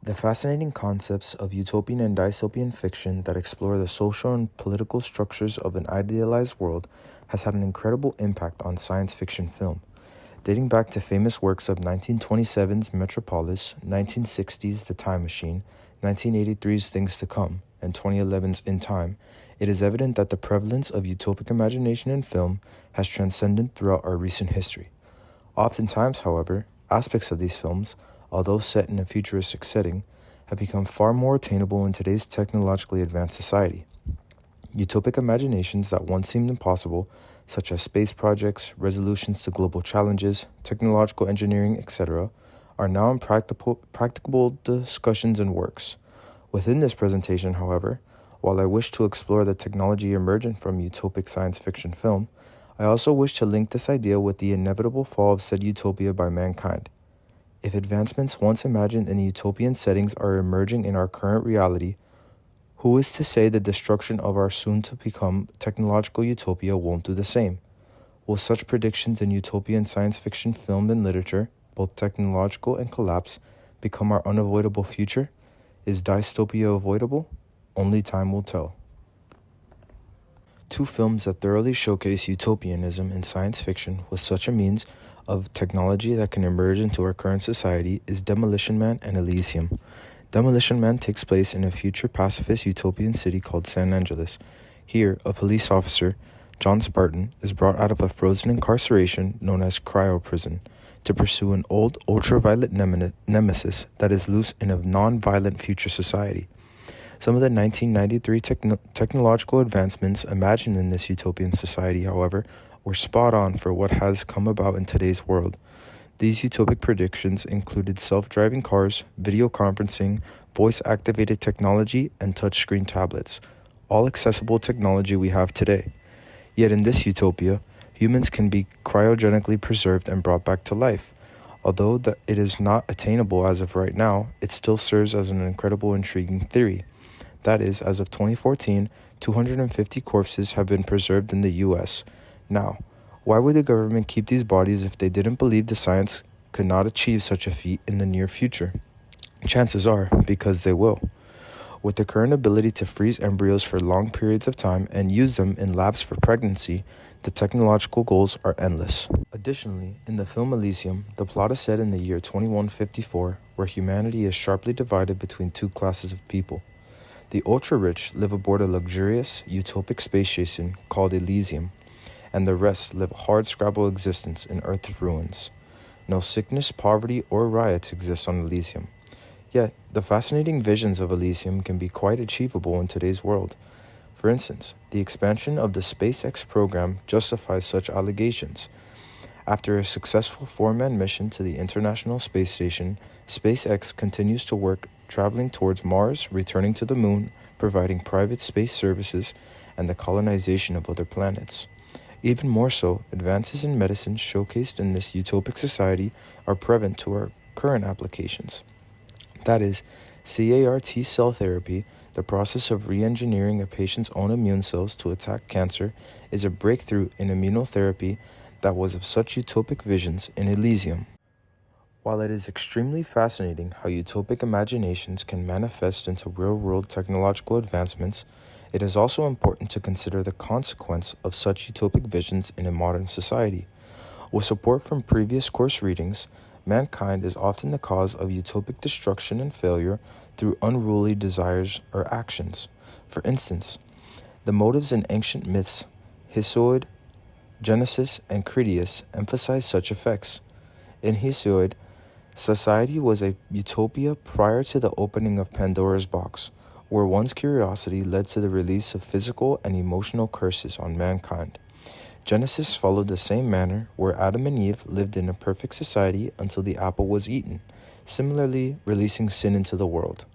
The fascinating concepts of utopian and dystopian fiction that explore the social and political structures of an idealized world has had an incredible impact on science fiction film. Dating back to famous works of 1927's Metropolis, 1960's The Time Machine, 1983's Things to Come, and 2011's In Time, it is evident that the prevalence of utopic imagination in film has transcended throughout our recent history. Oftentimes, however, aspects of these films, although set in a futuristic setting, have become far more attainable in today's technologically advanced society. Utopic imaginations that once seemed impossible, such as space projects, resolutions to global challenges, technological engineering, etc., are now in practicable discussions and works. Within this presentation, however, while I wish to explore the technology emergent from utopic science fiction film, I also wish to link this idea with the inevitable fall of said utopia by mankind. If advancements once imagined in utopian settings are emerging in our current reality, who is to say the destruction of our soon-to-become technological utopia won't do the same? Will such predictions in utopian science fiction film and literature, both technological and collapse, become our unavoidable future? Is dystopia avoidable? Only time will tell. Two films that thoroughly showcase utopianism in science fiction with such a means of technology that can emerge into our current society is Demolition Man and Elysium. Demolition Man takes place in a future pacifist utopian city called San Angeles. Here, a police officer, John Spartan, is brought out of a frozen incarceration known as cryo-prison to pursue an old ultraviolet nemesis that is loose in a non-violent future society. Some of the 1993 technological advancements imagined in this utopian society, however, were spot on for what has come about in today's world. These utopic predictions included self-driving cars, video conferencing, voice-activated technology, and touchscreen tablets, all accessible technology we have today. Yet in this utopia, humans can be cryogenically preserved and brought back to life. Although it is not attainable as of right now, it still serves as an incredible, intriguing theory. That is, as of 2014, 250 corpses have been preserved in the U.S. Now, why would the government keep these bodies if they didn't believe the science could not achieve such a feat in the near future? Chances are, because they will. With the current ability to freeze embryos for long periods of time and use them in labs for pregnancy, the technological goals are endless. Additionally, in the film Elysium, the plot is set in the year 2154, where humanity is sharply divided between two classes of people. The ultra-rich live aboard a luxurious, utopic space station called Elysium, and the rest live a hard-scrabble existence in Earth's ruins. No sickness, poverty, or riots exist on Elysium. Yet, the fascinating visions of Elysium can be quite achievable in today's world. For instance, the expansion of the SpaceX program justifies such allegations. After a successful four-man mission to the International Space Station, SpaceX continues to work traveling towards Mars, returning to the Moon, providing private space services, and the colonization of other planets. Even more so, advances in medicine showcased in this utopic society are prevalent to our current applications. That is, CAR-T cell therapy, the process of re-engineering a patient's own immune cells to attack cancer, is a breakthrough in immunotherapy that was of such utopic visions in Elysium. While it is extremely fascinating how utopic imaginations can manifest into real-world technological advancements, it is also important to consider the consequence of such utopic visions in a modern society. With support from previous course readings, mankind is often the cause of utopic destruction and failure through unruly desires or actions. For instance, the motives in ancient myths, Hesiod, Genesis, and Critias emphasize such effects. In Hesiod, society was a utopia prior to the opening of Pandora's box, where one's curiosity led to the release of physical and emotional curses on mankind. Genesis followed the same manner, where Adam and Eve lived in a perfect society until the apple was eaten, similarly releasing sin into the world.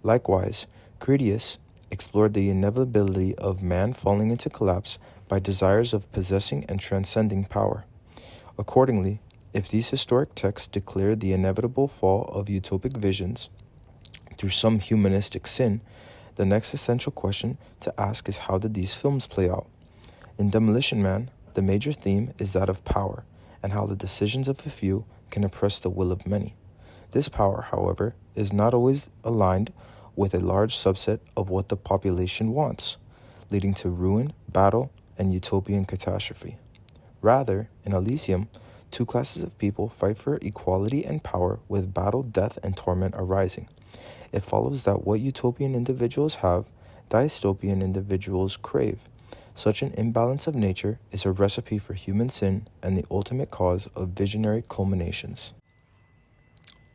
Likewise, Critias explored the inevitability of man falling into collapse by desires of possessing and transcending power. Accordingly, if these historic texts declared the inevitable fall of utopic visions through some humanistic sin, the next essential question to ask is, how did these films play out? In Demolition Man, the major theme is that of power and how the decisions of a few can oppress the will of many. This power, however, is not always aligned with a large subset of what the population wants, leading to ruin, battle, and utopian catastrophe. Rather, in Elysium, two classes of people fight for equality and power, with battle, death, and torment arising. It follows that what utopian individuals have, dystopian individuals crave. Such an imbalance of nature is a recipe for human sin and the ultimate cause of visionary culminations.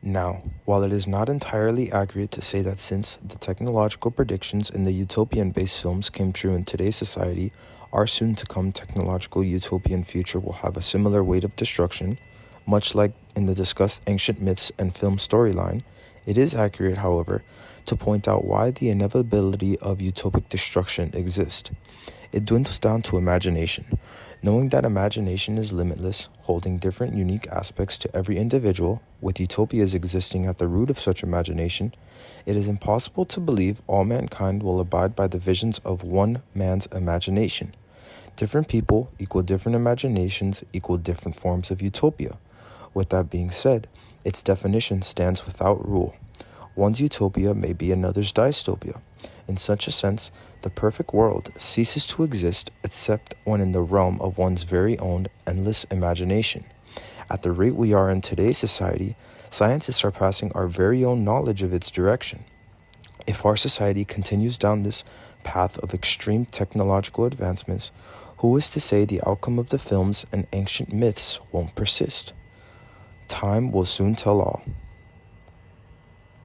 Now, while it is not entirely accurate to say that since the technological predictions in the utopian-based films came true in today's society, our soon-to-come technological utopian future will have a similar weight of destruction, much like in the discussed ancient myths and film storyline, it is accurate, however, to point out why the inevitability of utopic destruction exists. It dwindles down to imagination. Knowing that imagination is limitless, holding different unique aspects to every individual, with utopias existing at the root of such imagination, it is impossible to believe all mankind will abide by the visions of one man's imagination. Different people equal different imaginations equal different forms of utopia. With that being said, its definition stands without rule. One's utopia may be another's dystopia. In such a sense, the perfect world ceases to exist except when in the realm of one's very own endless imagination. At the rate we are in today's society, science is surpassing our very own knowledge of its direction. If our society continues down this path of extreme technological advancements, who is to say the outcome of the films and ancient myths won't persist? Time will soon tell all.